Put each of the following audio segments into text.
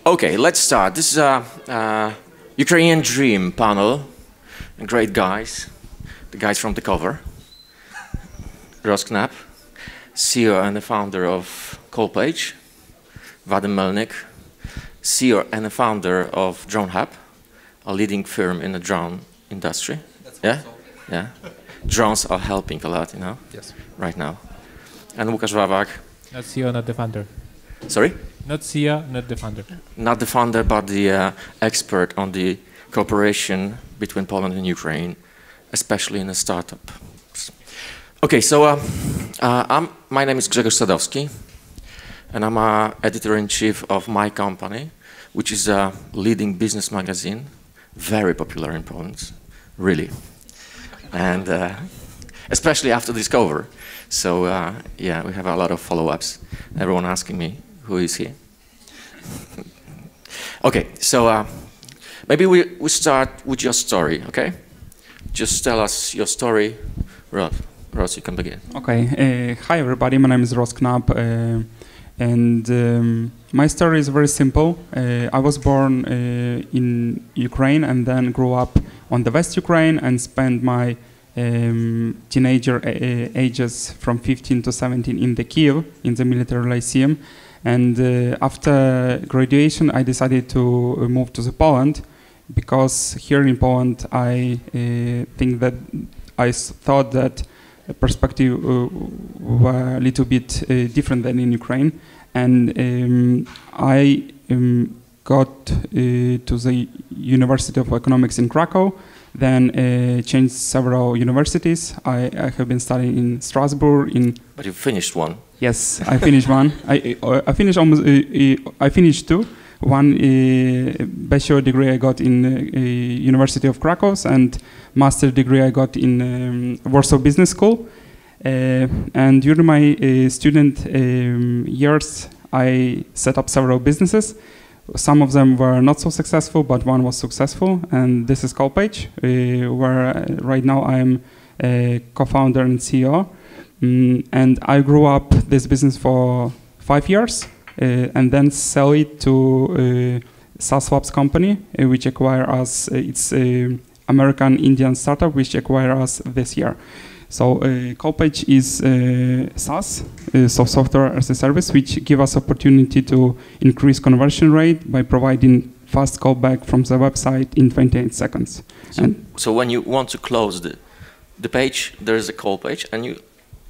Okay, let's start. This is a Ukrainian Dream panel. Great guys. The guys from the cover. Knap, CEO and the founder of CallPage. Vadym Melnyk, CEO and the founder of Dronehub, a leading firm in the drone industry. Yeah? Yeah. Drones are helping a lot, you know? Yes. Right now. And Łukasz Wawak. Not CEO, not the founder. Sorry? Not CEO, not the founder. Not the founder, but the expert on the cooperation between Poland and Ukraine, especially in a startup. Okay, so my name is Grzegorz Sadowski, and I'm editor-in-chief of my company, which is a leading business magazine, very popular in Poland, really, and especially after Discover. So yeah, we have a lot of follow-ups. Everyone asking me, who is he? Okay, so maybe we start with your story, okay? Just tell us your story. Ross, you can begin. Okay, hi everybody, my name is Knap, and my story is very simple. I was born in Ukraine and then grew up on the West Ukraine and spent my teenager ages from 15 to 17 in the Kiev, in the military lyceum. And after graduation, I decided to move to Poland, because here in Poland, I thought that perspective were a little bit different than in Ukraine. And I got to the University of Economics in Krakow, then changed several universities. I have been studying in Strasbourg. But you finished one. Yes, I finished one. I finished almost. I finished two. One bachelor degree I got in University of Krakow, and master degree I got in Warsaw Business School. And during my student years, I set up several businesses. Some of them were not so successful, but one was successful, and this is CallPage, where right now I am a co-founder and CEO. And I grew up this business for 5 years, and then sell it to SaaS Swaps company, which acquired us. It's an American-Indian startup which acquired us this year. So CallPage is SaaS, so software as a service, which give us opportunity to increase conversion rate by providing fast callback from the website in 28 seconds. So when you want to close the page, there is a call page, and you...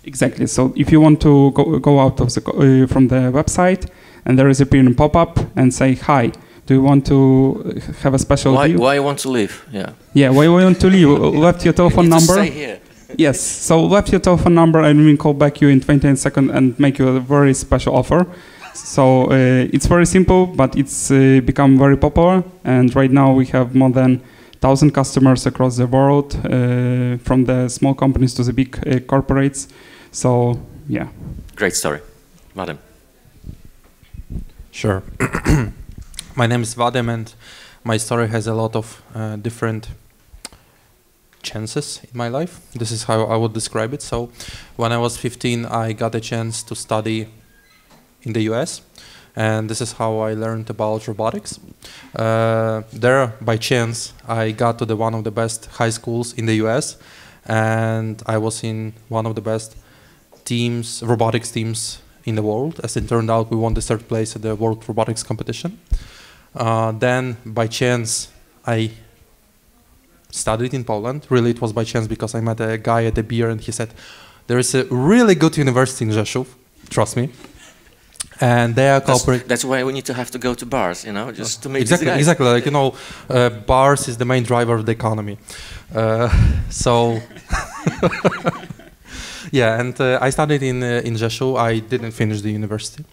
Exactly. So if you want to go out of from the website, and there is a pop-up and say, hi, do you want to have a special deal? Why you want to leave? Yeah. Yeah, why you want to leave? Left your telephone number. Stay here. Yes, so left your telephone number and we'll call back you in 28 seconds and make you a very special offer. So it's very simple, but it's become very popular. And right now we have more than 1,000 customers across the world, from the small companies to the big corporates. So, yeah. Great story. Vadym. Sure. My name is Vadym, and my story has a lot of different chances in my life. This is how I would describe it. So when I was 15, I got a chance to study in the US, and this is how I learned about robotics. There, by chance, I got to one of the best high schools in the US, and I was in one of the best teams, robotics teams in the world. As it turned out, we won the third place at the World Robotics Competition. Then, by chance, I studied in Poland. Really, it was by chance, because I met a guy at a beer and he said, there is a really good university in Rzeszów, trust me. And they are cooperating. That's why we need to have to go to bars, you know, just to meet exactly, exactly. Like, you know, bars is the main driver of the economy. So, yeah, and I studied in Rzeszów. I didn't finish the university.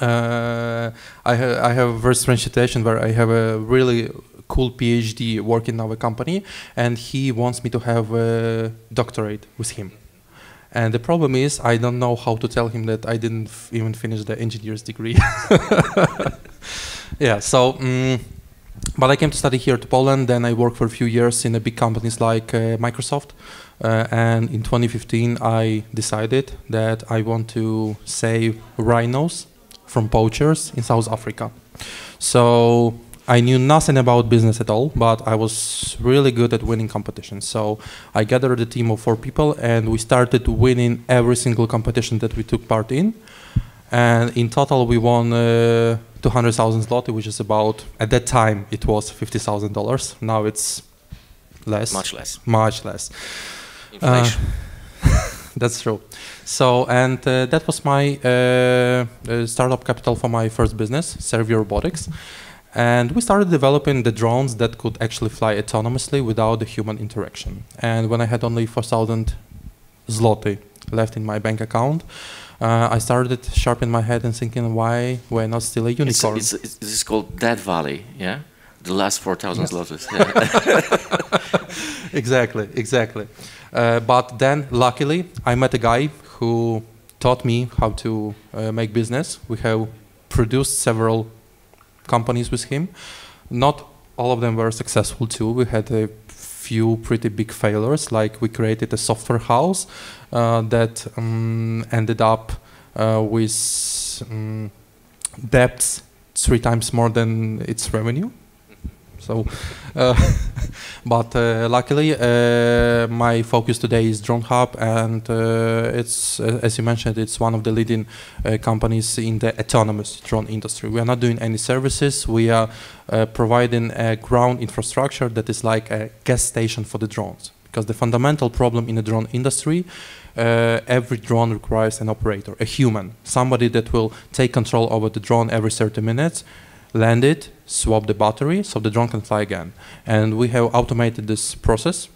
I have a very strange situation where I have a really cool PhD working in our company, and he wants me to have a doctorate with him. And the problem is, I don't know how to tell him that I didn't even finish the engineer's degree. Yeah, so, but I came to study here to Poland, then I worked for a few years in big companies like Microsoft, and in 2015 I decided that I want to save rhinos from poachers in South Africa. So I knew nothing about business at all, but I was really good at winning competitions. So I gathered a team of 4 people, and we started winning every single competition that we took part in. And in total, we won 200,000 zloty, which is about, at that time, it was $50,000. Now it's less. Much less. Much less. Inflation. That's true. So, and that was my startup capital for my first business, Servier Robotics. And we started developing the drones that could actually fly autonomously without the human interaction. And when I had only 4,000 zloty left in my bank account, I started sharpening my head and thinking, why we're not still a unicorn? This is called Dead Valley, yeah? The last 4,000 zlotys. Yeah. Exactly. But then, luckily, I met a guy who taught me how to make business. We have produced several companies with him. Not all of them were successful too. We had a few pretty big failures, like we created a software house that ended up with debts 3 times more than its revenue. So, but luckily, my focus today is Dronehub, and it's, as you mentioned, it's one of the leading companies in the autonomous drone industry. We are not doing any services. We are providing a ground infrastructure that is like a gas station for the drones. Because the fundamental problem in the drone industry, every drone requires an operator, a human, somebody that will take control over the drone every 30 minutes, land it, swap the battery so the drone can fly again. And we have automated this process,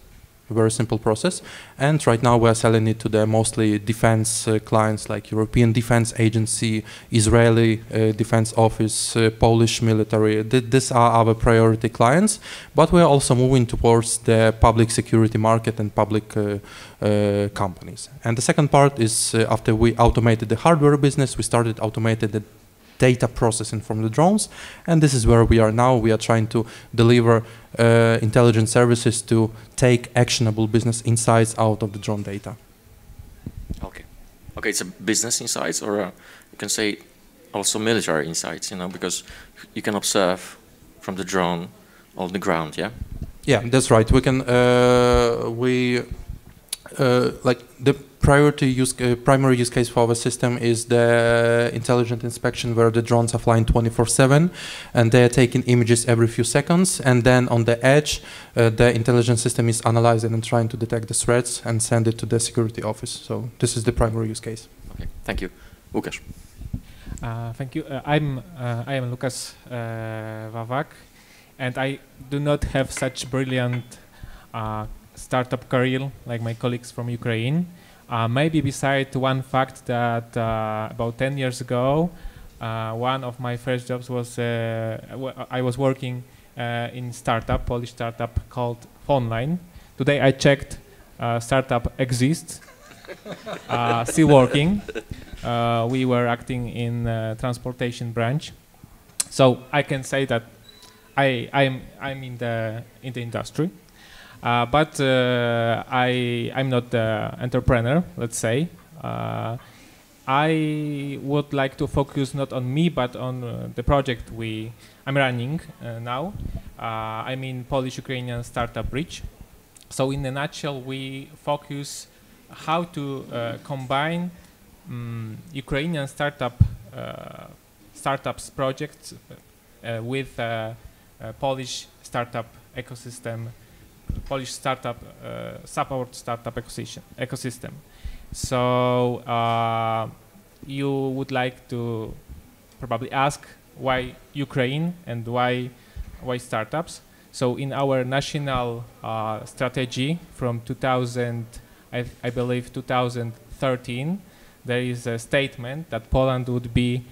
a very simple process. And right now we are selling it to the mostly defense clients like European Defense Agency, Israeli Defense Office, Polish military. These are our priority clients. But we are also moving towards the public security market and public companies. And the second part is after we automated the hardware business, we started automated the data processing from the drones, and this is where we are now. We are trying to deliver intelligent services to take actionable business insights out of the drone data. Okay, it's a business insights, or you can say also military insights, you know, because you can observe from the drone on the ground, yeah? Yeah, that's right. We can, like the primary use case for our system is the intelligent inspection, where the drones are flying 24/7 and they are taking images every few seconds, and then on the edge the intelligence system is analyzing and trying to detect the threats and send it to the security office. So this is the primary use case. Okay, thank you. Łukasz. Thank you. I am Łukasz Wawak, and I do not have such brilliant startup career like my colleagues from Ukraine. Maybe beside one fact that about 10 years ago, one of my first jobs was I was working in Polish startup called Online. Today I checked, startup exists, still working. We were acting in transportation branch, so I can say that I'm in the industry. But I'm not the entrepreneur, let's say. I would like to focus not on me, but on the project I'm running now. I mean Polish-Ukrainian Startup Bridge. So in a nutshell, we focus how to combine Ukrainian startups projects with Polish startup ecosystem, Polish startup support startup ecosystem. So you would like to probably ask why Ukraine and why startups. So in our national strategy from 2000, I believe 2013, there is a statement that Poland would be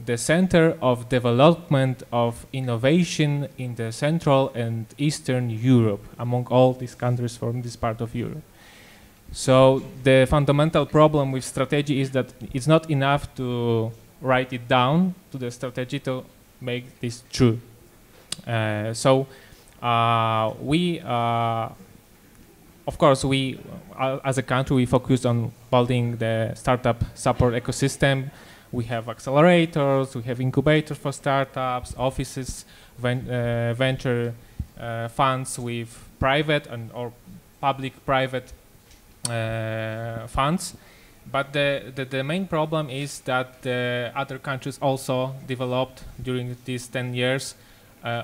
the center of development of innovation in the Central and Eastern Europe, among all these countries from this part of Europe. So the fundamental problem with strategy is that it's not enough to write it down to the strategy to make this true. Of course, we as a country, we focused on building the startup support ecosystem. We have accelerators, we have incubators for startups, offices, venture funds with private and or public-private funds. But the main problem is that the other countries also developed during these 10 years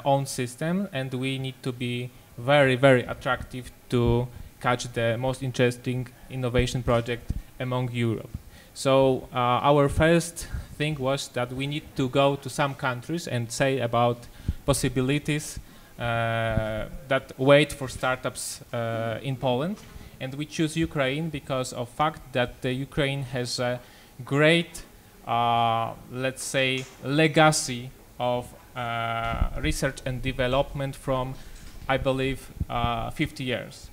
own system, and we need to be very, very attractive to catch the most interesting innovation project among Europe. So our first thing was that we need to go to some countries and say about possibilities that wait for startups in Poland. And we choose Ukraine because of fact that Ukraine has a great, let's say, legacy of research and development from, I believe, 50 years.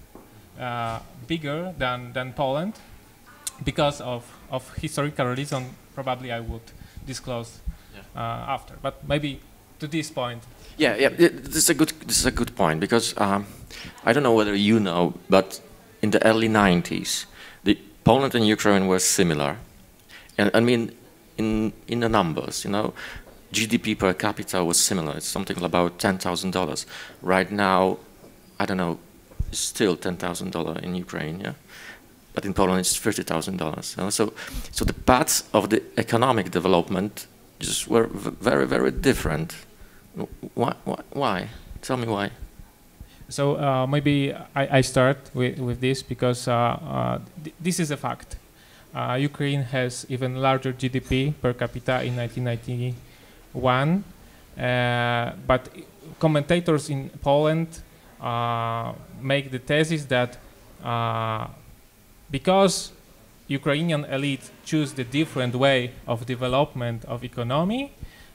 Bigger than Poland. Because of historical reason, probably I would disclose after. But maybe to this point. Yeah. This is a good point, because I don't know whether you know, but in the early 90s, Poland and Ukraine were similar, and I mean in the numbers. You know, GDP per capita was similar. It's something about $10,000. Right now, I don't know, it's still $10,000 in Ukraine. Yeah. But in Poland, it's $30,000. You know? So the paths of the economic development just were very, very different. Why? Tell me why. So maybe I start with this because this is a fact. Ukraine has even larger GDP per capita in 1991, but commentators in Poland make the thesis that because Ukrainian elite choose the different way of development of economy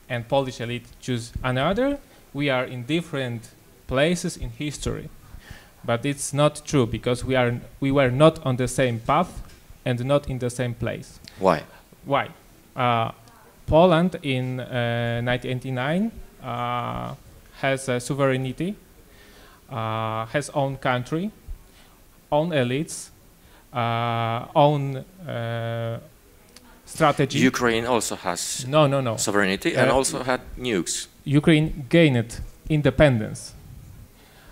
and Polish elite choose another, we are in different places in history. But it's not true, because we were not on the same path and not in the same place. Why? Why? Poland in 1989 has a sovereignty, has own country, own elites, own strategy. Ukraine also has no sovereignty and also had nukes. Ukraine gained independence,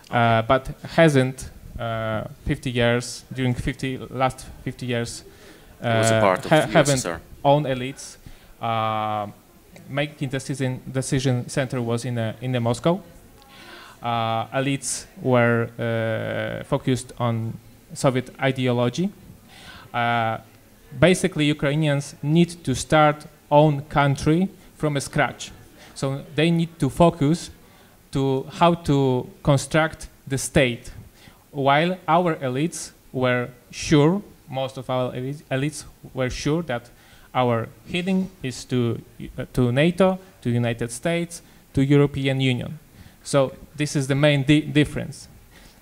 but hasn't 50 years during last 50 years. Was a part of the haven't USSR. Own elites. Making decision center was in the Moscow. Elites were focused on Soviet ideology. Basically, Ukrainians need to start own country from scratch. So they need to focus to how to construct the state, while our elites were sure, most of our elites were sure that our heading is to NATO, to United States, to European Union. So this is the main difference.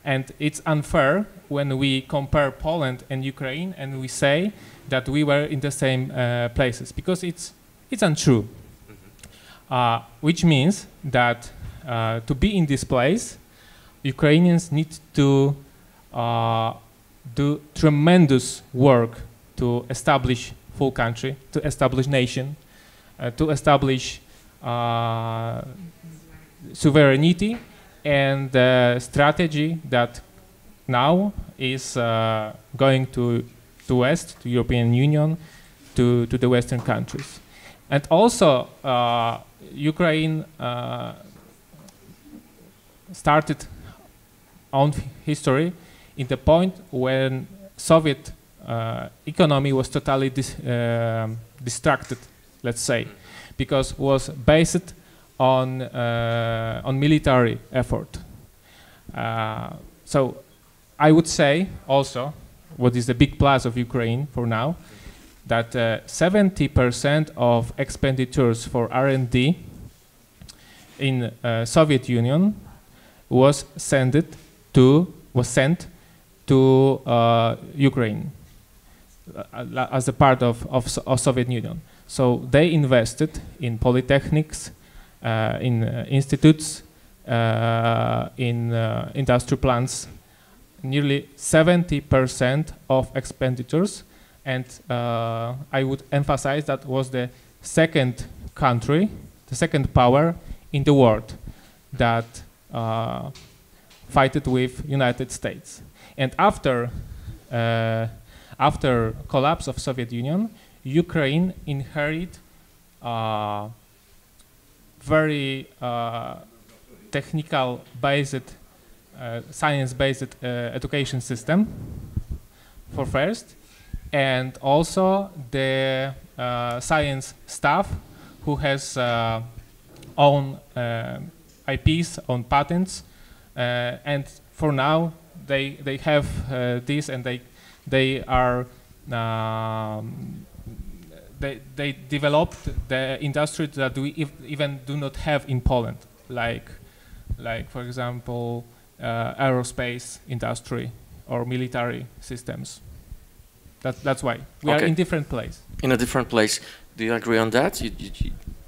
And it's unfair when we compare Poland and Ukraine and we say that we were in the same places, because it's untrue. Which means that to be in this place, Ukrainians need to do tremendous work to establish full country, to establish nation, to establish sovereignty and strategy that now is going to West, to European Union, to the Western countries. And also Ukraine started own history in the point when Soviet economy was totally distracted, let's say, because was based on military effort. So I would say also, what is the big plus of Ukraine for now, that 70% of expenditures for R&D in Soviet Union was sent to Ukraine as a part of Soviet Union. So they invested in polytechnics, in institutes, in industrial plants, nearly 70% of expenditures, and I would emphasize that was the second country, the second power in the world that fighted with United States. And after collapse of Soviet Union, Ukraine inherited very technical based, science-based education system for first, and also the science staff who has own IPs, own patents, and for now they have this, and they are they developed the industry that we even do not have in Poland, like for example aerospace industry or military systems. That's why we are in different place. In a different place. Do you agree on that?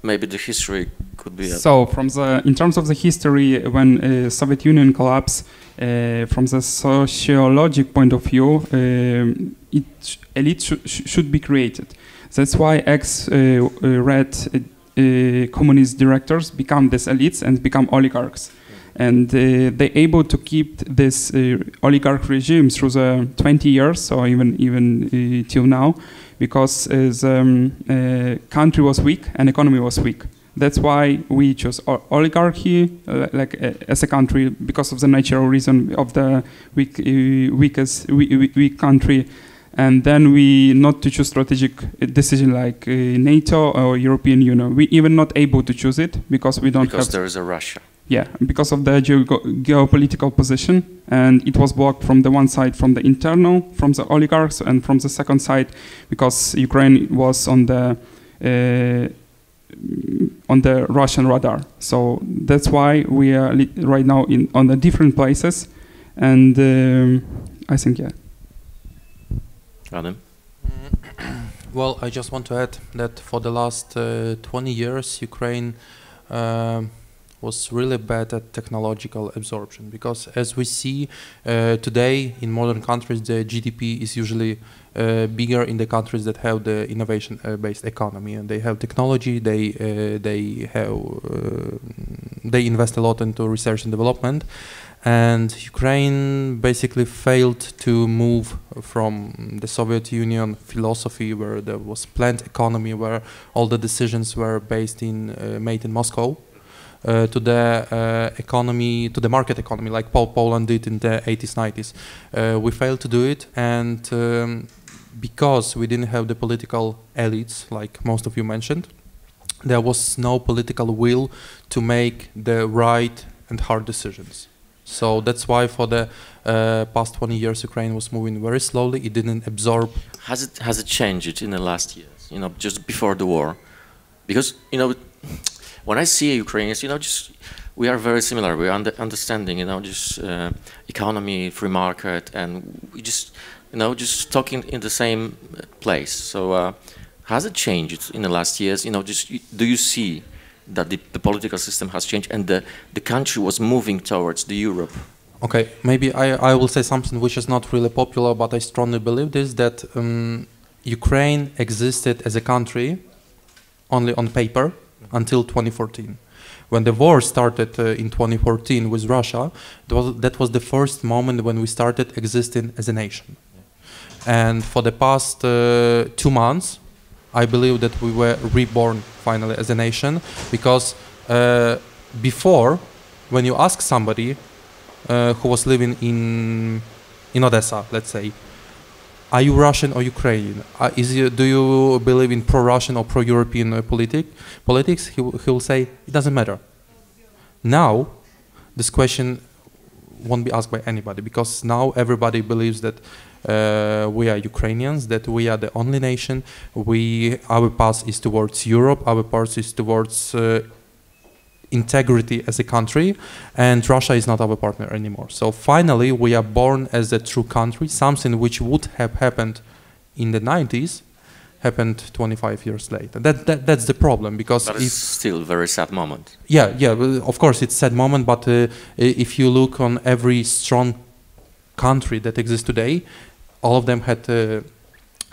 Maybe the history could be. So, in terms of the history, when Soviet Union collapsed, from the sociologic point of view, elite should be created. That's why ex-red communist directors become these elites and become oligarchs. And they're able to keep this oligarch regime through the 20 years, or even till now, because the country was weak and economy was weak. That's why we chose oligarchy as a country, because of the natural reason of the weak country. And then we not to choose strategic decision like NATO or European Union. We even not able to choose it because we don't have. Because there is a Russia. Yeah, because of the geopolitical position, and it was blocked from the one side from the internal, from the oligarchs, and from the second side because Ukraine was on the Russian radar. So that's why we are right now on the different places, and I think Vadym? Well, I just want to add that for the last 20 years, Ukraine was really bad at technological absorption, because as we see today in modern countries, the GDP is usually bigger in the countries that have the innovation-based economy, and they have technology. They invest a lot into research and development, and Ukraine basically failed to move from the Soviet Union philosophy, where there was planned economy, where all the decisions were made in Moscow, to the economy, to the market economy, like Poland did in the 80s, 90s. We failed to do it, and because we didn't have the political elites, like most of you mentioned, there was no political will to make the right and hard decisions. So that's why for the past 20 years, Ukraine was moving very slowly. It didn't absorb. Has it changed in the last years? You know, just before the war, because you know, when I see Ukrainians, you know, just we are very similar. We are understanding, you know, just economy, free market, and we just, you know, just talking in the same place. So has it changed in the last years? You know, just do you see that the political system has changed and the country was moving towards the Europe? Okay, maybe I will say something which is not really popular, but I strongly believe this, that Ukraine existed as a country only on paper until 2014. When the war started in 2014 with Russia, that was the first moment when we started existing as a nation. And for the past 2 months, I believe that we were reborn finally as a nation, because before, when you ask somebody who was living in Odessa, let's say, are you Russian or Ukrainian? Do you believe in pro-Russian or pro-European politics? He will say, it doesn't matter. Now, this question won't be asked by anybody, because now everybody believes that we are Ukrainians, that we are the only nation. Our path is towards Europe, our path is towards integrity as a country, and Russia is not our partner anymore. So finally, we are born as a true country. Something which would have happened in the 90s happened 25 years later. That's the problem, because it's still a very sad moment. Yeah, of course it's a sad moment, but if you look on every strong country that exists today, all of them had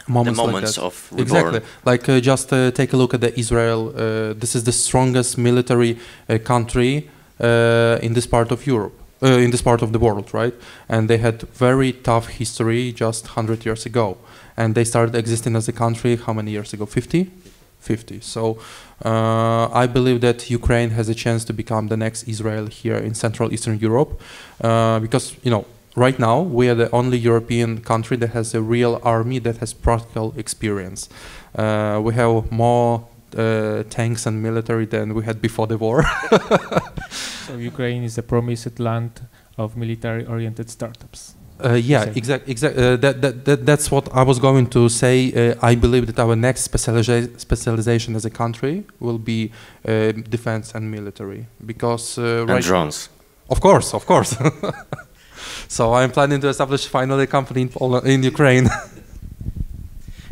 moments like of reborn. exactly. Like just take a look at the Israel. This is the strongest military country in this part of Europe, in this part of the world, right? And they had very tough history just 100 years ago, and they started existing as a country how many years ago? 50. 50. So I believe that Ukraine has a chance to become the next Israel here in Central Eastern Europe, because right now we are the only European country that has a real army that has practical experience. We have more tanks and military than we had before the war. So Ukraine is a promised land of military-oriented startups. Yeah, exactly. That's what I was going to say. I believe that our next specialization as a country will be defense and military, because and drones. Of course. So I'm planning to establish finally a company in Ukraine.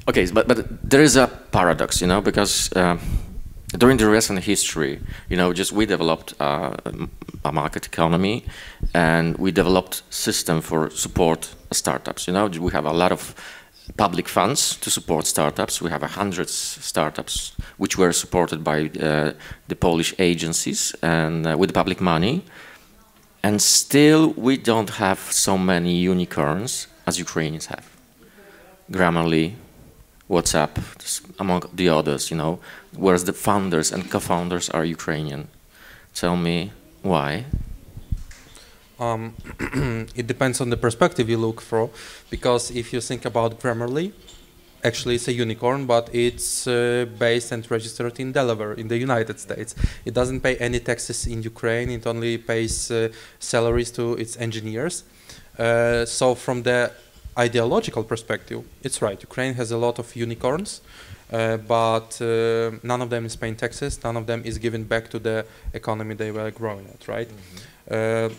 Okay, but there is a paradox, because during the recent history, we developed a market economy, and we developed system for support startups. We have a lot of public funds to support startups. We have hundreds startups which were supported by the Polish agencies and with public money, and still we don't have so many unicorns as Ukrainians have. Grammarly, WhatsApp, among the others, whereas the founders and co-founders are Ukrainian. Tell me why. It depends on the perspective you look for, because if you think about Grammarly, actually it's a unicorn, but it's based and registered in Delaware, in the United States. It doesn't pay any taxes in Ukraine, it only pays salaries to its engineers. So from the ideological perspective, it's right, Ukraine has a lot of unicorns, but none of them is paying taxes, none of them is given back to the economy they were growing at, right? Mm-hmm.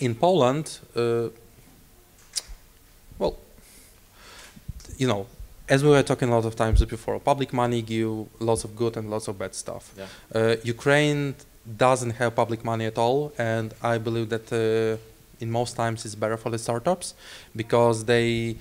In Poland, well, as we were talking a lot of times before, public money give lots of good and lots of bad stuff. Yeah. Ukraine doesn't have public money at all, and I believe that in most times it's better for the startups, because they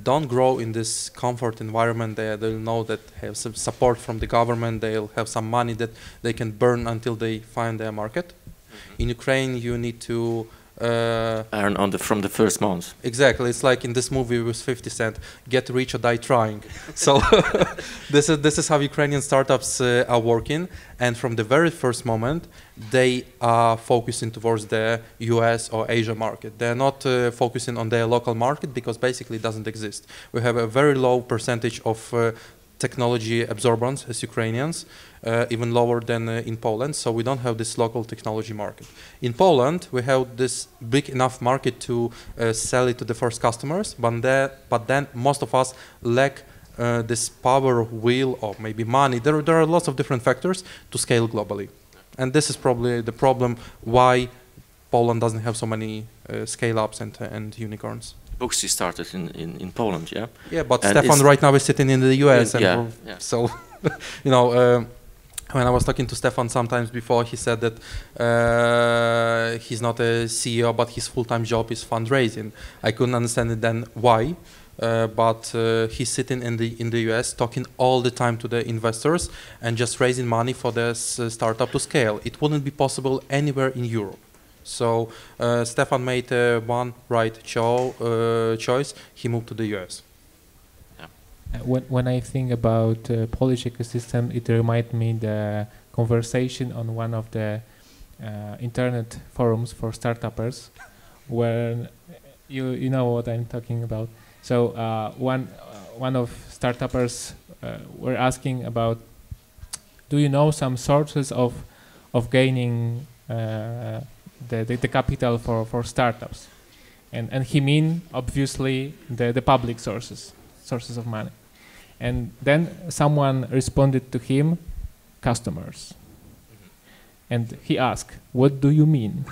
don't grow in this comfort environment. They'll know that have some support from the government, they'll have some money that they can burn until they find their market. Mm-hmm. In Ukraine, you need to earn from the first month. Exactly, it's like in this movie with 50 Cent, get rich or die trying. So this is how Ukrainian startups are working, and from the very first moment they are focusing towards the US or Asia market. They're not focusing on their local market, because basically it doesn't exist. We have a very low percentage of technology absorbance as Ukrainians, even lower than in Poland, so we don't have this local technology market. In Poland, we have this big enough market to sell it to the first customers, but then most of us lack this power wheel or maybe money. There are lots of different factors to scale globally. And this is probably the problem why Poland doesn't have so many scale-ups and unicorns. Booksy started in Poland, yeah? Yeah, but and Stefan right now is sitting in the US. And so, when I was talking to Stefan sometimes before, he said that he's not a CEO, but his full-time job is fundraising. I couldn't understand it then why, but he's sitting in the US talking all the time to the investors and just raising money for this startup to scale. It wouldn't be possible anywhere in Europe. So Stefan made one right choice. He moved to the US. When I think about Polish ecosystem, it reminds me the conversation on one of the internet forums for startuppers, where you know what I'm talking about. So one of startuppers were asking about, do you know some sources of gaining the capital for startups, and he mean obviously the public sources of money, and then someone responded to him, customers, and he asked, what do you mean?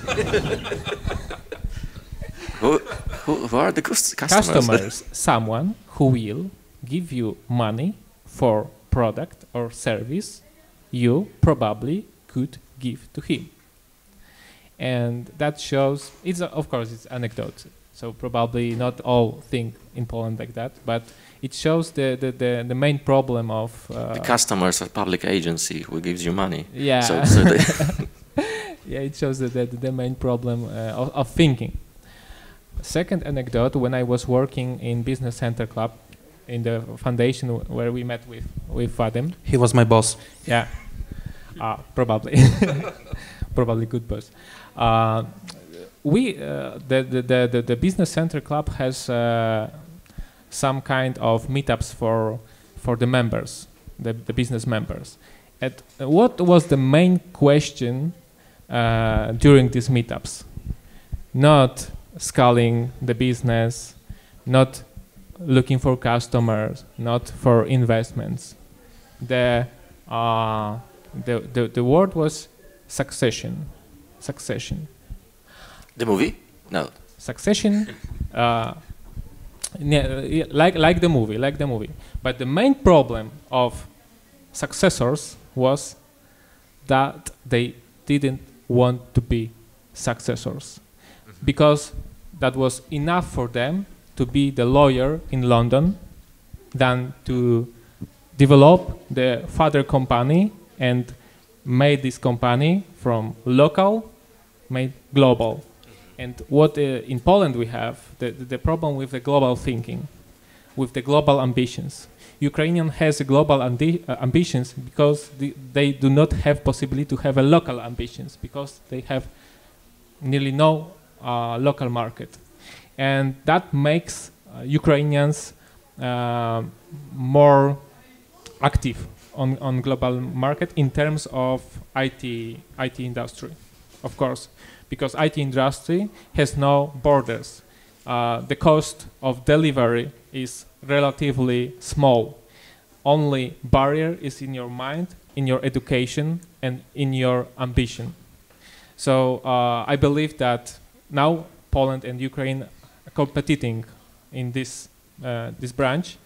who are the customers? Customers, someone who will give you money for product or service you probably could give to him. And that shows, of course it's anecdote, So probably not all think in Poland like that, but it shows the main problem of the customers are public agency who gives you money. Yeah. So yeah, it shows the main problem of thinking. Second anecdote: when I was working in Business Center Club, in the foundation where we met with Vadym. He was my boss. Yeah, probably, probably good boss. The Business Center Club has some kind of meetups for the members, the business members. And what was the main question during these meetups? Not scaling the business, not looking for customers, not for investments. The word was succession. Succession. The movie? No. Succession. Yeah, like the movie. But the main problem of successors was that they didn't want to be successors, because that was enough for them to be the lawyer in London than to develop the father company and made this company from local made global. And what in Poland we have, the problem with the global thinking, with the global ambitions. Ukrainian has a global ambitions because they do not have possibility to have a local ambitions, because they have nearly no local market. And that makes Ukrainians more active on global market in terms of IT industry, of course, because IT industry has no borders. The cost of delivery is relatively small. Only barrier is in your mind, in your education, and in your ambition. So I believe that now Poland and Ukraine are competing in this branch,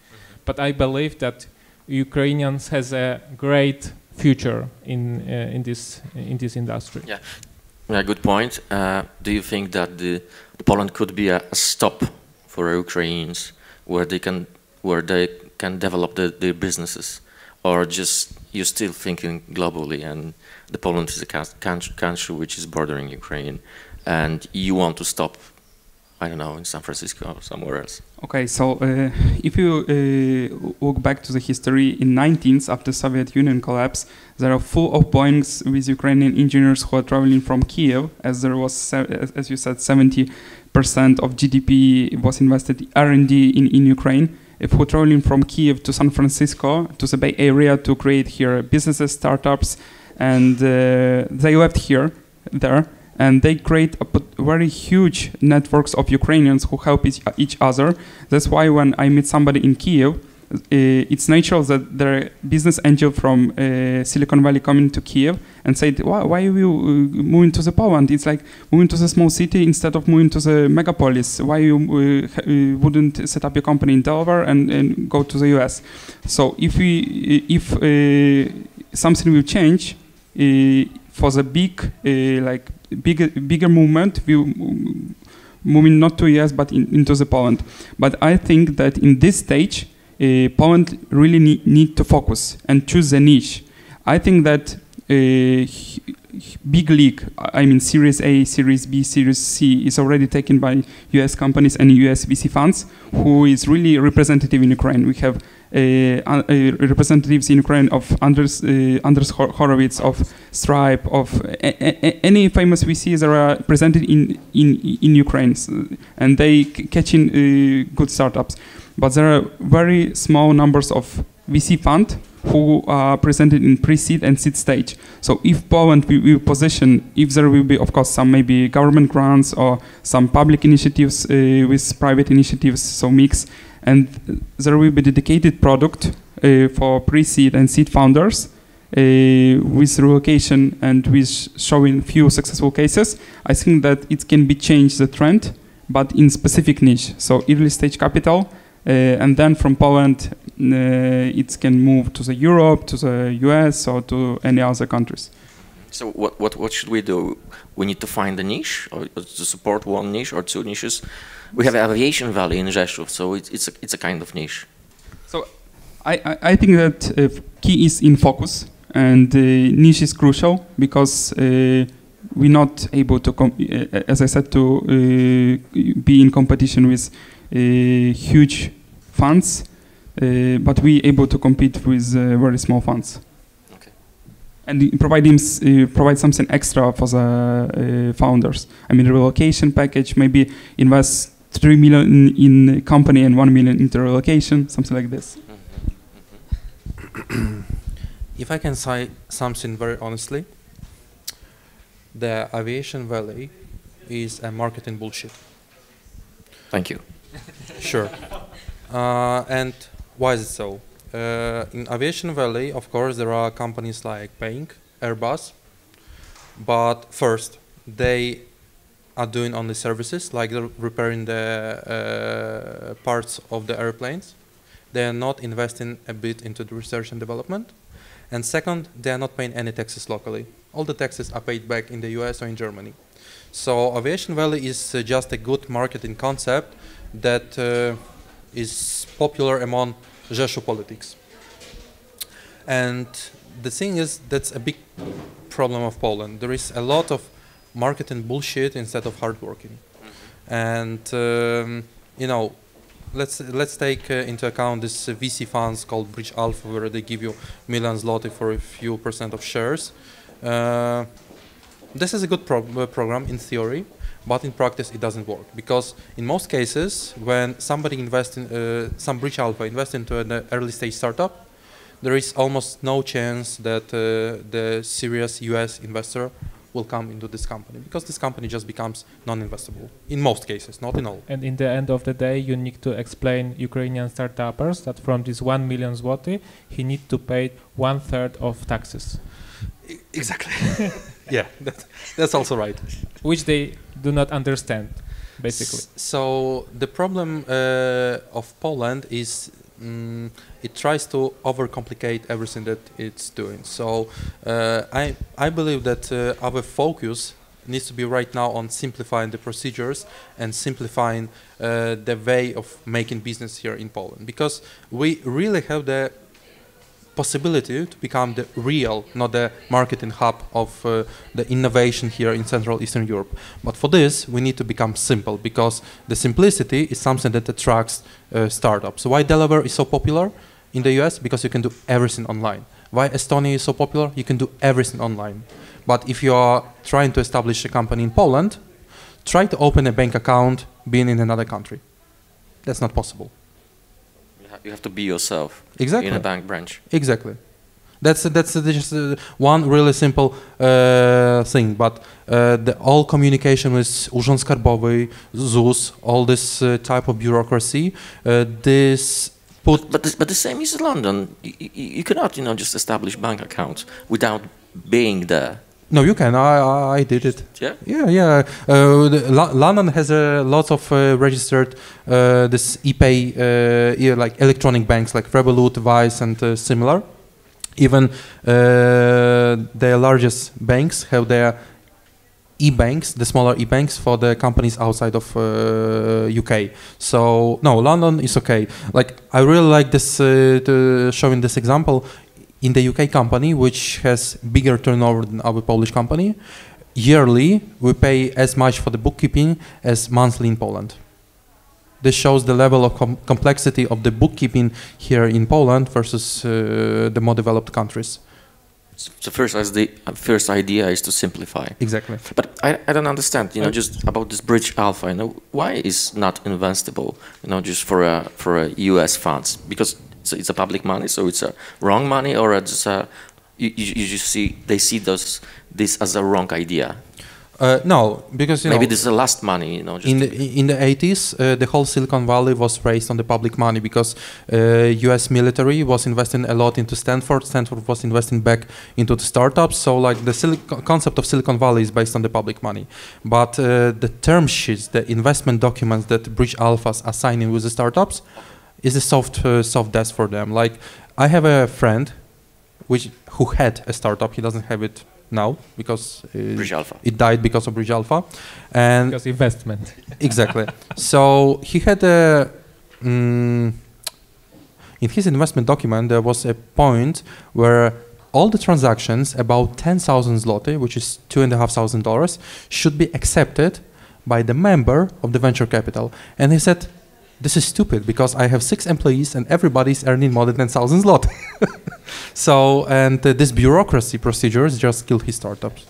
but I believe that Ukrainians has a great future in this industry. Yeah. Yeah, good point. Do you think that Poland could be a stop for Ukrainians where they can develop their businesses, or just you're still thinking globally and the Poland is a country which is bordering Ukraine and you want to stop, I don't know, in San Francisco or somewhere else? Okay, so if you look back to the history, in 19th, after Soviet Union collapse, there are full of Boeings with Ukrainian engineers who are traveling from Kiev, as there was, as you said, 70% of GDP was invested in R&D in Ukraine. If we're traveling from Kiev to San Francisco, to the Bay Area, to create here businesses, startups, and they left there, and they create very huge networks of Ukrainians who help each other. That's why when I meet somebody in Kiev, it's natural that there are business angel from Silicon Valley coming to Kiev and say, why are you moving to the Poland? It's like moving to the small city instead of moving to the megapolis. Why you wouldn't set up your company in Delaware and go to the US? So if something will change for the bigger movement, moving not to US but into the Poland. But I think that in this stage, Poland really need to focus and choose a niche. I think that big league, I mean Series A, Series B, Series C, is already taken by US companies and US VC funds, who is really representative in Ukraine. We have representatives in Ukraine of Anders Horowitz, of Stripe, of any famous VCs that are presented in Ukraine, and they catching good startups. But there are very small numbers of VC fund who are presented in pre-seed and seed stage. So if Poland will position, if there will be, of course, some maybe government grants or some public initiatives with private initiatives, so mix, and there will be dedicated product for pre-seed and seed founders with relocation and with showing few successful cases, I think that it can be changed the trend, but in specific niche. So early stage capital, and then from Poland, it can move to the Europe, to the US, or to any other countries. So what should we do? We need to find a niche, or to support one niche or two niches. We have Aviation Valley in Rzeszów, so it's a kind of niche. So I think that key is in focus, and niche is crucial because we're not able to, as I said, to be in competition with huge funds, but we able to compete with very small funds. Okay. And provide something extra for the founders. I mean, relocation package, maybe invest 3 million in company and 1 million into relocation, something like this. If I can say something very honestly, the Aviation Valley is a marketing bullshit. Thank you. Sure. And why is it so? In Aviation Valley, of course, there are companies like Boeing, Airbus, but first, they are doing only services, like repairing the parts of the airplanes. They are not investing a bit into the research and development. And second, they are not paying any taxes locally. All the taxes are paid back in the US or in Germany. So Aviation Valley is just a good marketing concept that is popular among Rzeszów politics. And the thing is, that's a big problem of Poland. There is a lot of marketing bullshit instead of hard working. And you know, let's take into account this VC funds called Bridge Alpha, where they give you millions zloty for a few % of shares. This is a good program in theory, but in practice it doesn't work, because in most cases, when somebody invests in some Bridge Alpha invests into an early stage startup, there is almost no chance that the serious US investor will come into this company, because this company just becomes non-investable in most cases, not in all. And in the end of the day, you need to explain Ukrainian startuppers that from this 1 million zloty, he need to pay 1/3 of taxes. Exactly. Yeah, that's also right. Which they do not understand, basically. So the problem of Poland is it tries to overcomplicate everything that it's doing. So I believe that our focus needs to be right now on simplifying the procedures and simplifying the way of making business here in Poland, because we really have the possibility to become the real, not the marketing hub of the innovation here in Central Eastern Europe. But for this, we need to become simple, because the simplicity is something that attracts startups. So why Delaware is so popular in the US? Because you can do everything online. Why Estonia is so popular? You can do everything online. But if you are trying to establish a company in Poland, try to open a bank account being in another country. That's not possible. You have to be yourself. Exactly. In a bank branch. Exactly. That's just one really simple thing. But all communication with Urząd Skarbowy, ZUS, all this type of bureaucracy, But the same is in London. You cannot, just establish bank accounts without being there. No, you can. I did it. Yeah. Yeah. London has lots of registered this e-pay, like electronic banks, like Revolut, Wise, and similar. Even the largest banks have their e-banks, the smaller e-banks for the companies outside of UK. So no, London is okay. Like I really like this showing this example. In the UK company, which has bigger turnover than our Polish company, yearly we pay as much for the bookkeeping as monthly in Poland. This shows the level of complexity of the bookkeeping here in Poland versus the more developed countries. So first idea is to simplify. Exactly. But I don't understand, just about this Bridge Alpha, why is not investable, just for a US funds? Because it's a public money, so it's a wrong money, or it's you just see this as a wrong idea. No, because maybe this is the last money, Just in the 80s, the whole Silicon Valley was raised on the public money, because U.S. military was investing a lot into Stanford. Stanford was investing back into the startups. So, like the concept of Silicon Valley is based on the public money. But the term sheets, the investment documents that Bridge Alphas are signing with the startups, is a soft desk for them. Like I have a friend who had a startup. He doesn't have it now because Bridge Alpha. it died because of Bridge Alpha, and Because investment. exactly. So he had a in his investment document there was a point where all the transactions about 10,000 zloty, which is $2,500, should be accepted by the member of the venture capital. And he said, this is stupid because I have 6 employees and everybody's earning more than 10,000 zloty. So, and this bureaucracy procedures just killed his startups.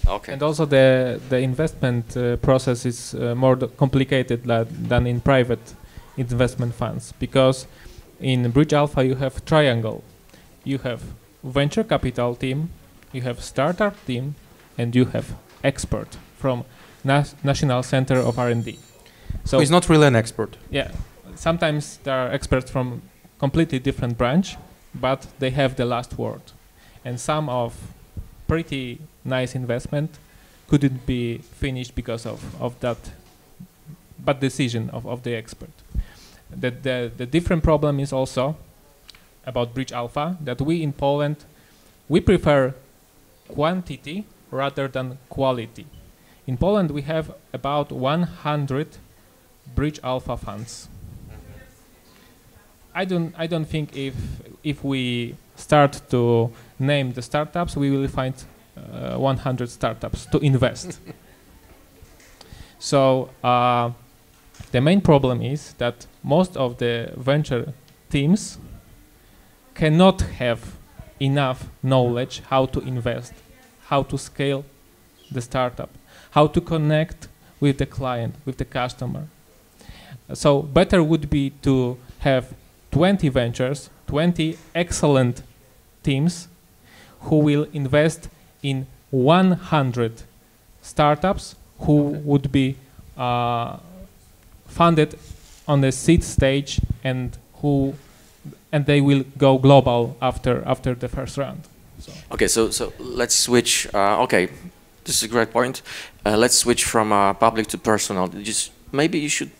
Okay. And also the investment process is more complicated than in private investment funds, because in Bridge Alpha you have triangle. You have venture capital team, you have startup team, and you have expert from National Center of R&D. So He's not really an expert. yeah, sometimes there are experts from completely different branch, but they have the last word. And some of pretty nice investment couldn't be finished because of that bad decision of the expert. The different problem is also about Bridge Alpha, that we in Poland, we prefer quantity rather than quality. In Poland we have about 100 Bridge Alpha funds. I don't think if we start to name the startups, we will find 100 startups to invest. So the main problem is that most of the venture teams cannot have enough knowledge how to invest, how to scale the startup, how to connect with the client, with the customer. So better would be to have 20 ventures, 20 excellent teams who will invest in 100 startups who would be funded on the seed stage and they will go global after the first round. So. Okay, so let's switch. Okay, this is a great point. Let's switch from public to personal. Maybe you should.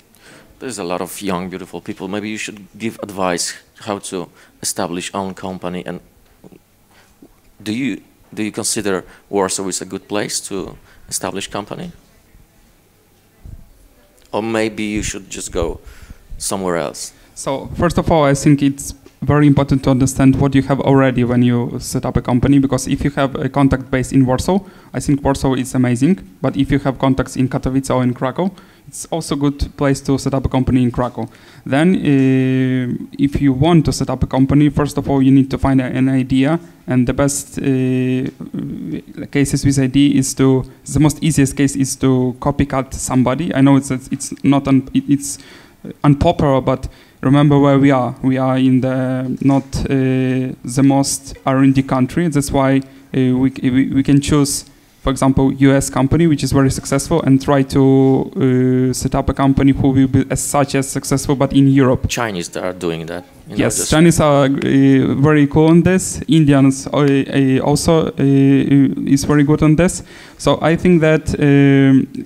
There's a lot of young, beautiful people. Maybe you should give advice how to establish own company. And do you consider Warsaw is a good place to establish company? Or maybe you should just go somewhere else? So first of all, I think it's very important to understand what you have already when you set up a company, because if you have a contact base in Warsaw, I think Warsaw is amazing. But if you have contacts in Katowice or in Krakow, it's also a good place to set up a company in Krakow. Then if you want to set up a company, first of all, you need to find an idea. And the best cases with idea is the most easiest case is to copycat somebody. I know it's not it's unpopular, but remember where we are. We are in the not the most R&D country. That's why we can choose, for example, US company, which is very successful, and try to set up a company who will be as successful, but in Europe. Chinese are doing that. Yes, Chinese are very cool on this. Indians also is very good on this. So I think that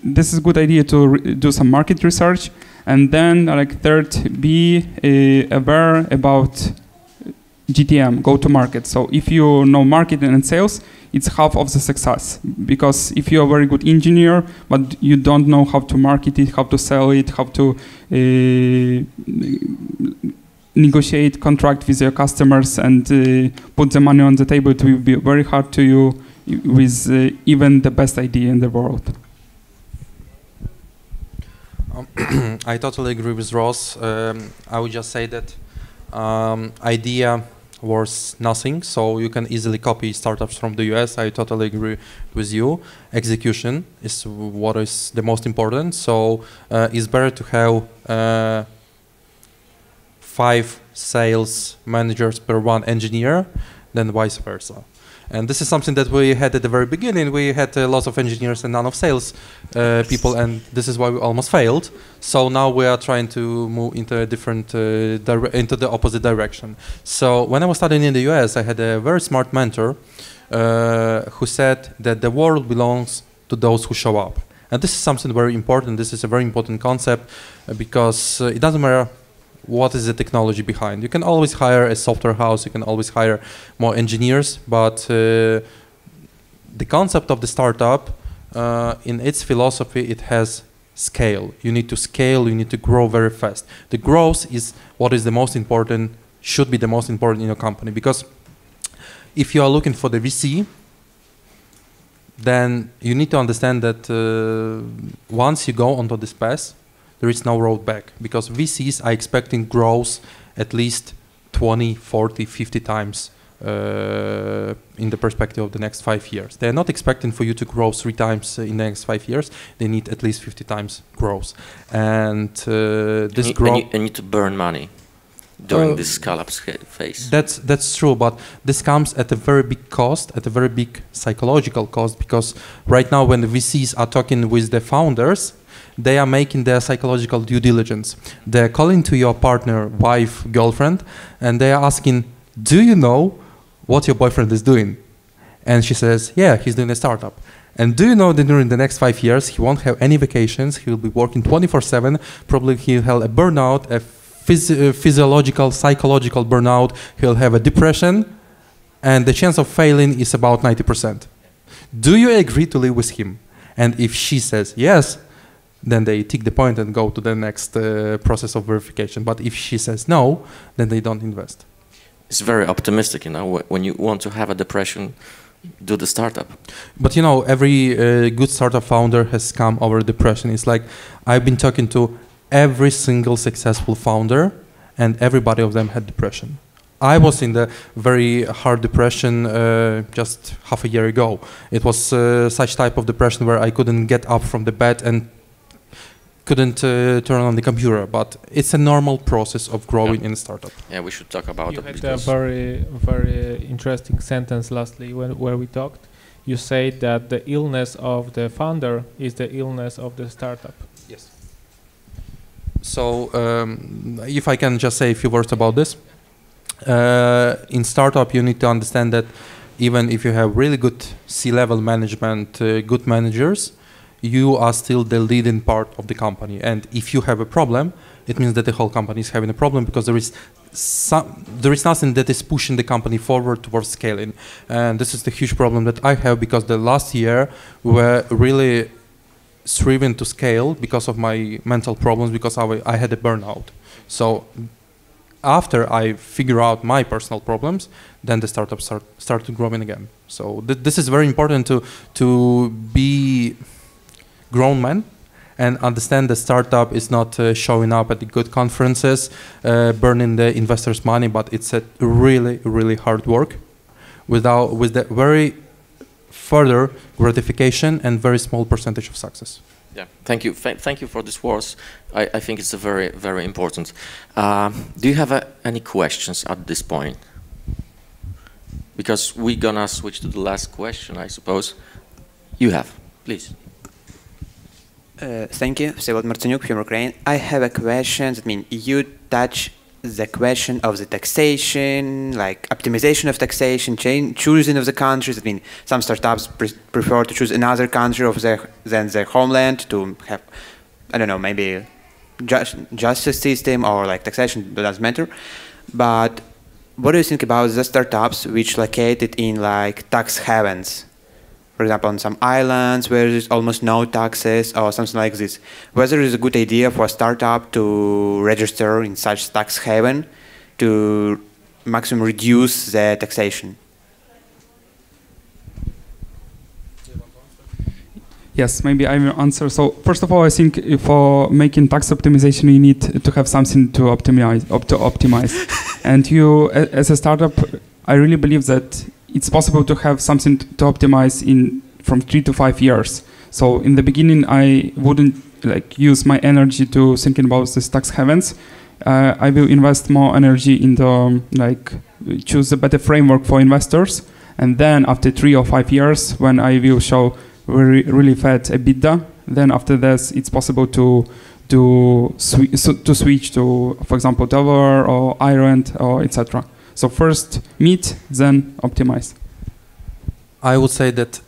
this is a good idea to do some market research. And then, like third, be aware about GTM, go to market. So if you know marketing and sales, it's half of the success. Because if you're a very good engineer, but you don't know how to market it, how to sell it, how to negotiate contract with your customers and put the money on the table, it will be very hard to you with even the best idea in the world. I totally agree with Ross. I would just say that idea was nothing, so you can easily copy startups from the US. I totally agree with you. Execution is what is the most important. So it's better to have 5 sales managers per 1 engineer than vice versa. And this is something that we had at the very beginning. We had lots of engineers and none of sales people, and this is why we almost failed. So now we are trying to move into a different, into the opposite direction. So when I was studying in the US, I had a very smart mentor who said that the world belongs to those who show up. And this is something very important. This is a very important concept because it doesn't matter what is the technology behind. You can always hire a software house, you can always hire more engineers, but the concept of the startup, in its philosophy, it has scale. You need to scale, you need to grow very fast. The growth is what is the most important, should be the most important in your company, because if you are looking for the VC, then you need to understand that once you go onto this path, there is no road back, because VCs are expecting growth at least 20, 40, 50 times in the perspective of the next 5 years. They're not expecting for you to grow 3 times in the next 5 years. They need at least 50 times growth. And this growth... And you need to burn money during this scale-up phase. That's true, but this comes at a very big cost, at a very big psychological cost, because right now when the VCs are talking with the founders, they are making their psychological due diligence. They're calling to your partner, wife, girlfriend, and they are asking, do you know what your boyfriend is doing? And she says, yeah, he's doing a startup. And do you know that during the next 5 years, he won't have any vacations, he will be working 24/7, probably he'll have a burnout, a physiological, psychological burnout, he'll have a depression, and the chance of failing is about 90%. Do you agree to live with him? And if she says yes, then they tick the point and go to the next process of verification. But if she says no, then they don't invest. It's very optimistic, you know, when you want to have a depression, do the startup. But you know, every good startup founder has come over depression. It's like, I've been talking to every single successful founder, and everybody of them had depression. I was in the very hard depression just half a year ago. It was such type of depression where I couldn't get up from the bed and couldn't turn on the computer, but it's a normal process of growing in a startup. Yeah, we should talk about you it. You had a very, very interesting sentence lastly where we talked. You said that the illness of the founder is the illness of the startup. Yes. So if I can just say a few words about this. In startup, you need to understand that even if you have really good C-level management, good managers, you are still the leading part of the company. And if you have a problem, it means that the whole company is having a problem, because there is nothing that is pushing the company forward towards scaling. And this is the huge problem that I have, because the last year we were really striving to scale because of my mental problems, because I had a burnout. So after I figure out my personal problems, then the startup started growing again. So this is very important to be grown man and understand the startup is not showing up at the good conferences, burning the investors' money, but it's a really, really hard work with the very further gratification and very small percentage of success. Yeah, thank you. Thank you for this words. I think it's a very, very important. Do you have any questions at this point? Because we're gonna switch to the last question, I suppose. You have, please. Thank you, Всеволод Martinyuk from Ukraine. I have a question. I mean, you touch the question of the taxation, like optimization of taxation, choosing of the countries. I mean, some startups prefer to choose another country than their homeland to have, I don't know, maybe justice system or like taxation, doesn't matter. But what do you think about the startups which located in like tax havens? For example, on some islands where there's almost no taxes or something like this. Whether it's a good idea for a startup to register in such tax haven to maximum reduce the taxation? Yes, maybe I will answer. So first of all, I think for making tax optimization, you need to have something to optimize. And you, as a startup, I really believe that it's possible to have something to optimize from 3 to 5 years. So in the beginning, I wouldn't like use my energy to thinking about these tax havens. I will invest more energy in the choose a better framework for investors. And then after 3 or 5 years, when I will show really fat EBITDA, then after this, it's possible to switch to, for example, Delaware or Ireland or etc. So first meet, then optimize. I would say that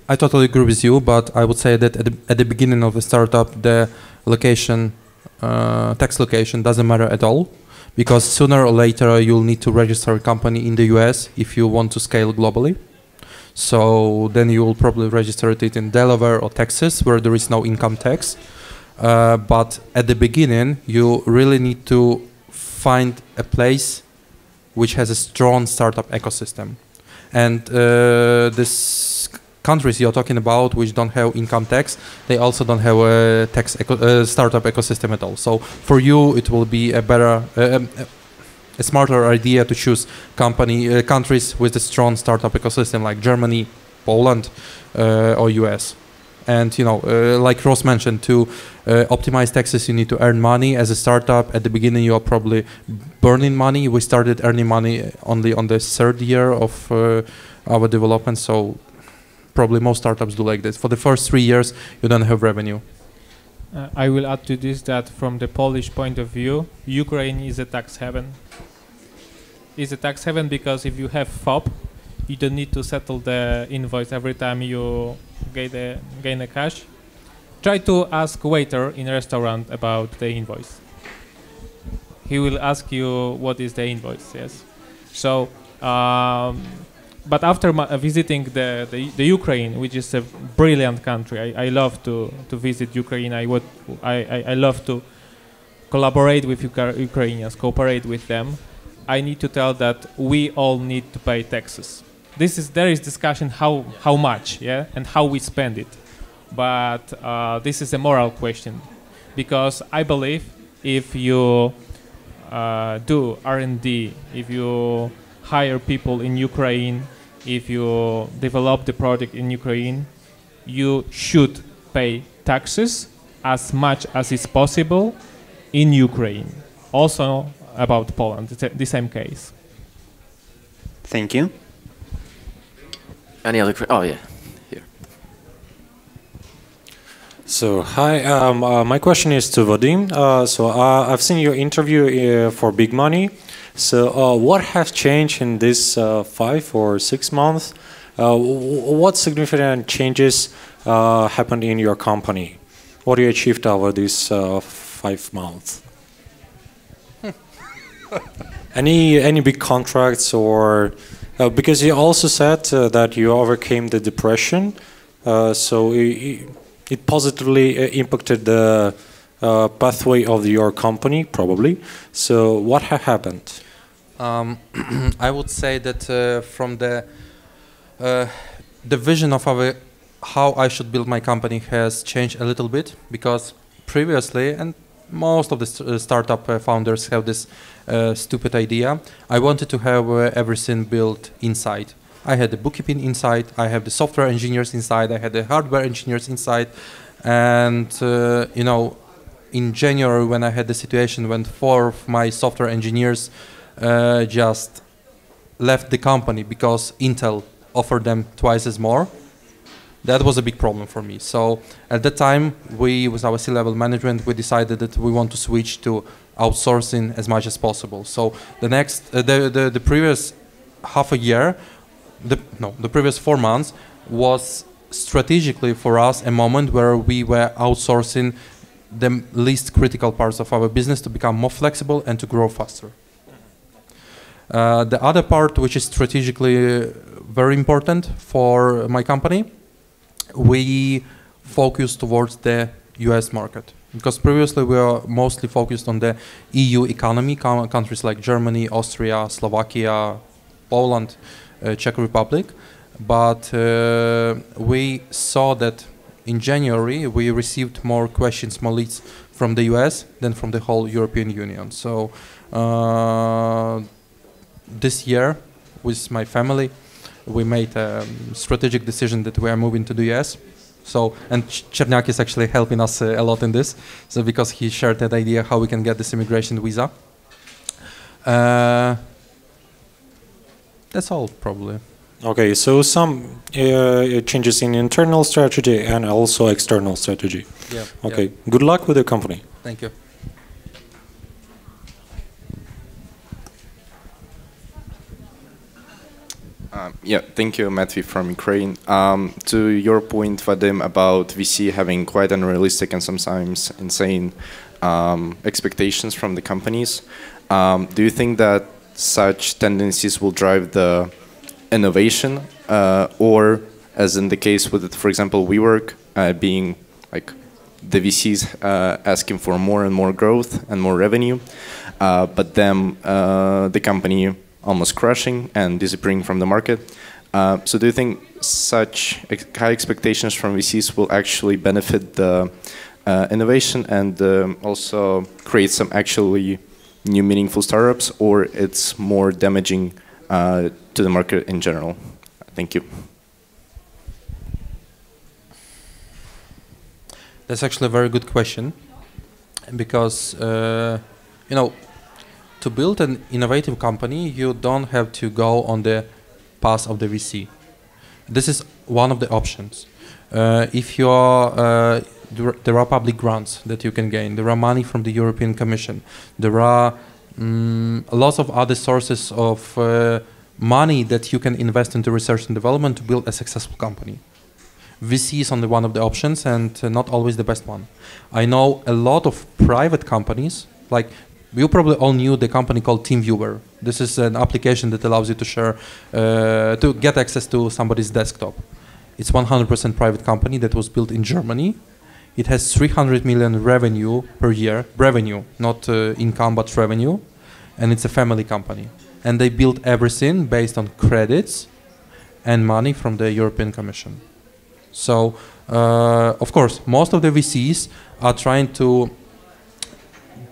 I totally agree with you, but I would say that at the beginning of the startup, the location tax location doesn't matter at all, because sooner or later you'll need to register a company in the US if you want to scale globally. So then you will probably register it in Delaware or Texas, where there is no income tax. But at the beginning, you really need to find a place which has a strong startup ecosystem. And these countries you're talking about, which don't have income tax, they also don't have a startup ecosystem at all. So for you, it will be a better, a smarter idea to choose countries with a strong startup ecosystem, like Germany, Poland, or US. And like Ross mentioned, to optimize taxes, you need to earn money. As a startup, at the beginning, you are probably burning money. We started earning money only on the third year of our development, so probably most startups do like this. For the first 3 years, you don't have revenue. I will add to this that from the Polish point of view, Ukraine is a tax haven. It's a tax haven because if you have FOB, you don't need to settle the invoice every time you gain a cash. Try to ask waiter in a restaurant about the invoice. He will ask you what is the invoice. Yes. So, but after visiting the Ukraine, which is a brilliant country, I love to visit Ukraine. I love to collaborate with Ukrainians, cooperate with them. I need to tell that we all need to pay taxes. There is discussion how much, yeah, and how we spend it, but this is a moral question, because I believe if you do R&D, if you hire people in Ukraine, if you develop the project in Ukraine, you should pay taxes as much as is possible in Ukraine. Also about Poland, it's the same case. Thank you. Any other? Oh yeah, here. So hi, my question is to Vadym. I've seen your interview for Big Money. So what has changed in this 5 or 6 months? What significant changes happened in your company? What you achieved over these 5 months? Any big contracts or? Because you also said that you overcame the depression, so it positively impacted the pathway of your company, probably. So what happened? I would say that from the vision of how I should build my company has changed a little bit, because previously, and most of the startup founders have this stupid idea. I wanted to have everything built inside. I had the bookkeeping inside, I have the software engineers inside, I had the hardware engineers inside, and in January when I had the situation when 4 of my software engineers just left the company because Intel offered them twice as more, that was a big problem for me. So at that time, we, with our C-level management, we decided that we want to switch to outsourcing as much as possible. So the previous half a year, the previous 4 months was strategically for us a moment where we were outsourcing the least critical parts of our business to become more flexible and to grow faster. The other part, which is strategically very important for my company, we focus towards the US market, because previously we were mostly focused on the EU economy, countries like Germany, Austria, Slovakia, Poland, Czech Republic. But we saw that in January we received more questions, more leads from the US than from the whole European Union. So this year with my family, we made a strategic decision that we are moving to the US. So, and Czerniak is actually helping us a lot in this, so because he shared that idea how we can get this immigration visa. That's all, probably. Okay, so some changes in internal strategy and also external strategy. Yeah. Okay, yeah. Good luck with the company. Thank you. Yeah, thank you, Matthew from Ukraine. To your point, Vadym, about VC having quite unrealistic and sometimes insane expectations from the companies. Do you think that such tendencies will drive the innovation, or as in the case with, for example, WeWork, being like the VCs asking for more and more growth and more revenue, but then the company almost crashing and disappearing from the market? So do you think such high expectations from VCs will actually benefit the innovation and also create some actually new meaningful startups, or it's more damaging to the market in general? Thank you. That's actually a very good question, because you know, to build an innovative company, you don't have to go on the path of the VC. This is one of the options. If you are, there are public grants that you can gain. There are money from the European Commission. There are lots of other sources of money that you can invest into research and development to build a successful company. VC is only one of the options, and not always the best one. I know a lot of private companies, like you probably all knew the company called Teamviewer. This is an application that allows you to share, to get access to somebody's desktop. It's 100% private company that was built in Germany. It has 300 million revenue per year, revenue, not income, but revenue, and it's a family company. And they built everything based on credits and money from the European Commission. So, of course, most of the VCs are trying to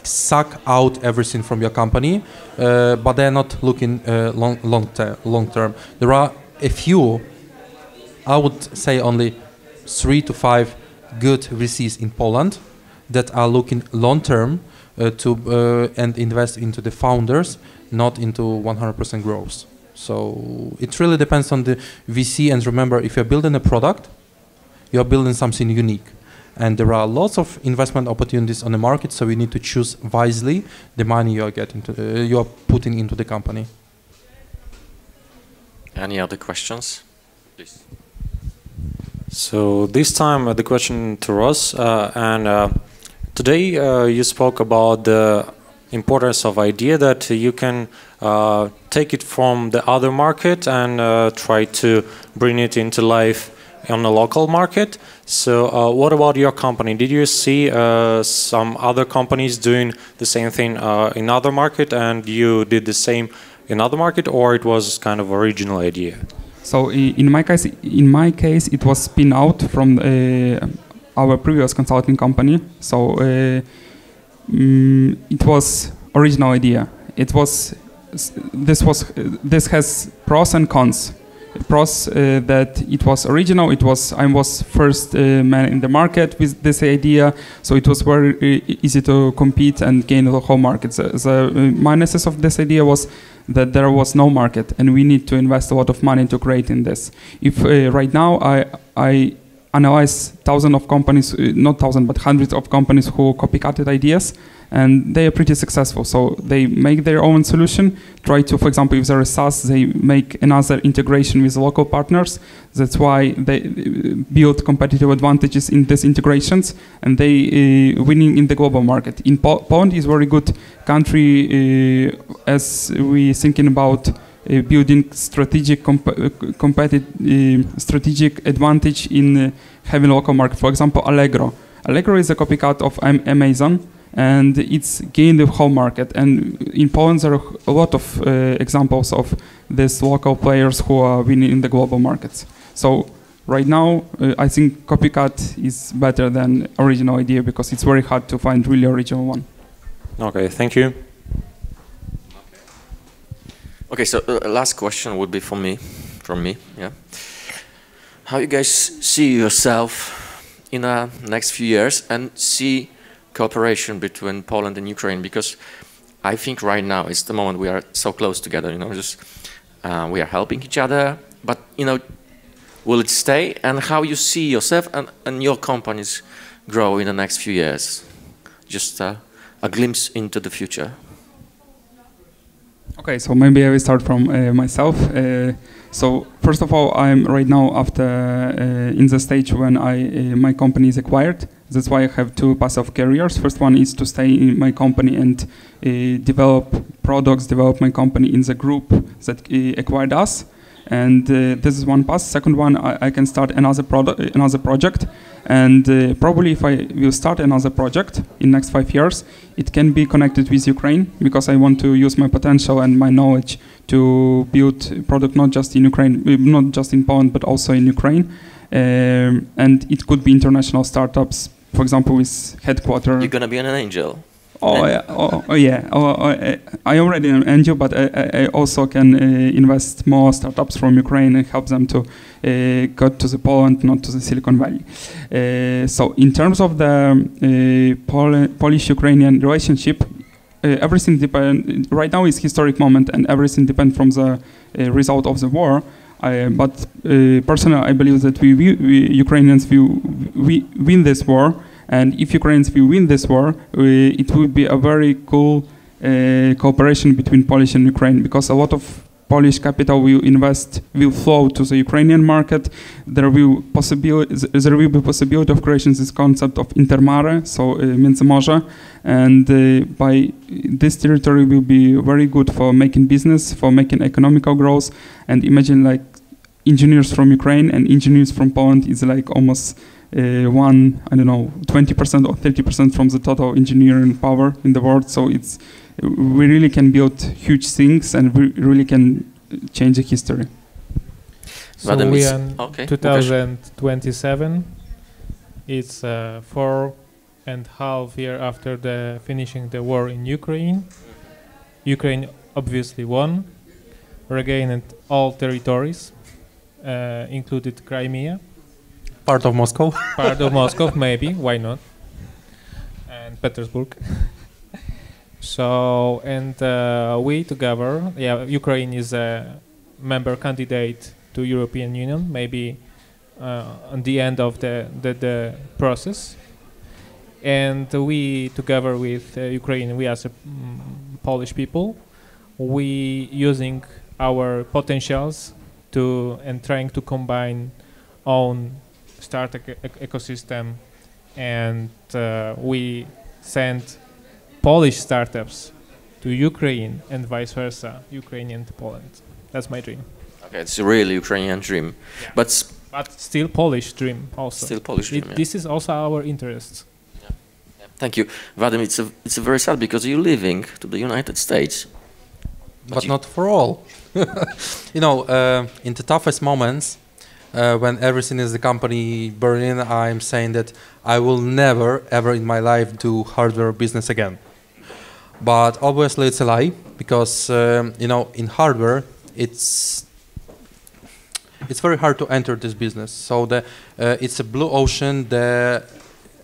suck out everything from your company, but they're not looking long term. There are a few, I would say only 3 to 5 good VCs in Poland that are looking long term and invest into the founders, not into 100% growth. So it really depends on the VC, and remember, if you're building a product, you're building something unique. And there are lots of investment opportunities on the market, so you need to choose wisely the money you are getting to, you are putting into the company. Any other questions? Please. So this time the question to Ross, and today you spoke about the importance of idea that you can take it from the other market and try to bring it into life on the local market. So what about your company? Did you see some other companies doing the same thing in other market, and you did the same in other market, or it was kind of original idea? So in my case, it was spin out from our previous consulting company. So it was original idea. This has pros and cons. Pros that it was original. I was first man in the market with this idea, so it was very easy to compete and gain the whole market. The minuses of this idea was that there was no market, and we need to invest a lot of money to create in this. If right now I analyze thousands of companies, not thousands, but hundreds of companies who copycatted ideas, and they are pretty successful. So they make their own solution, try to, for example, if they're a SaaS, they make another integration with local partners. That's why they build competitive advantages in these integrations, and they winning in the global market. In Poland is a very good country as we thinking about building strategic strategic advantage in having local market. For example, Allegro. Allegro is a copycat of Amazon, and it's gained the whole market. And in Poland, there are a lot of examples of these local players who are winning in the global markets. So right now, I think copycat is better than original idea, because it's very hard to find really original one. Okay, thank you. Okay, so last question would be from me, yeah. How you guys see yourself in the next few years, and see cooperation between Poland and Ukraine? Because I think right now is the moment we are so close together, you know, just we are helping each other, but you know, will it stay? And how you see yourself and your companies grow in the next few years? Just a glimpse into the future. Okay, so maybe I will start from myself. So first of all, I'm right now after in the stage when my company is acquired. That's why I have two passive careers. First one is to stay in my company and develop products, develop my company in the group that acquired us. And this is one path. Second one, I can start another project. And probably if I will start another project in next 5 years, it can be connected with Ukraine, because I want to use my potential and my knowledge to build a product not just in Ukraine, not just in Poland, but also in Ukraine. And it could be international startups, for example, with headquarters. You're gonna be an angel. I already am an angel, but I also can invest more startups from Ukraine and help them to go to the Poland, not to the Silicon Valley. So in terms of the Polish-Ukrainian relationship, everything depends. Right now is historic moment, and everything depends from the result of the war. But personally, I believe that we Ukrainians will win this war. And if Ukrainians will win this war, it will be a very cool cooperation between Polish and Ukraine, because a lot of Polish capital will flow to the Ukrainian market. There will be possibility of creating this concept of intermare, so Międzymorze, and by this territory will be very good for making business, for making economical growth. And imagine like engineers from Ukraine and engineers from Poland is like almost 20% or 30% from the total engineering power in the world. So we really can build huge things, and we really can change the history. So we are in 2027. It's 4.5 years after the finishing the war in Ukraine. Ukraine obviously won, regained all territories, included Crimea. Part of Moscow. Part of Moscow, maybe. Why not? And Petersburg. So, and we together, Ukraine is a member candidate to European Union, maybe on the end of the process. And we together with Ukraine, we as a Polish people, we using our potentials and trying to combine own startup ecosystem, and we send Polish startups to Ukraine and vice versa, Ukrainian to Poland. That's my dream. Okay, it's a real Ukrainian dream, but still Polish dream also. Still Polish dream. This is also our interest. Thank you, Vadym. It's a very sad because you're leaving to the United States, but not for all. In the toughest moments, when everything is the company burning, I'm saying that I will never, ever in my life do hardware business again. But obviously it's a lie, because in hardware it's very hard to enter this business. So it's a blue ocean. The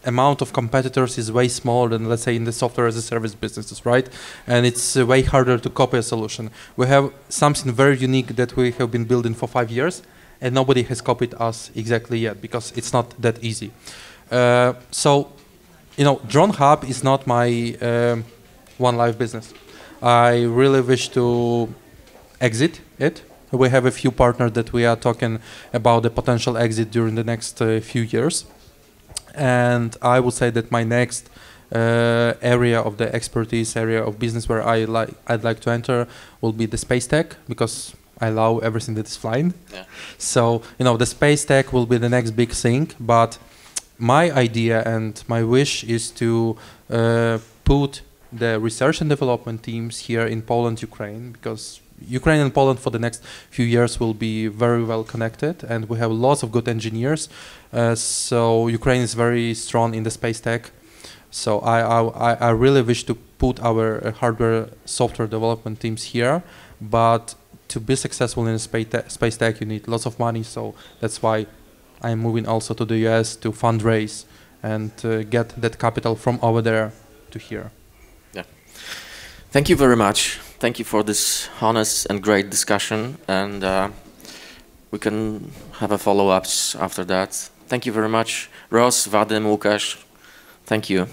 amount of competitors is way smaller than, let's say, in the software as a service businesses, right? And it's way harder to copy a solution. We have something very unique that we have been building for 5 years, and nobody has copied us exactly yet, because it's not that easy. Dronehub is not my one life business. I really wish to exit it. We have a few partners that we are talking about the potential exit during the next few years. And I would say that my next area of the expertise, area of business where I'd like to enter will be the space tech, because I love everything that is flying. Yeah. So, the space tech will be the next big thing, but my idea and my wish is to put the research and development teams here in Poland, Ukraine, because Ukraine and Poland for the next few years will be very well connected, and we have lots of good engineers. So Ukraine is very strong in the space tech. So I really wish to put our hardware software development teams here, but to be successful in space tech, you need lots of money. So that's why I'm moving also to the US to fundraise and get that capital from over there to here. Yeah. Thank you very much. Thank you for this honest and great discussion. And we can have a follow-ups after that. Thank you very much. Ross, Vadym, Łukasz. Thank you.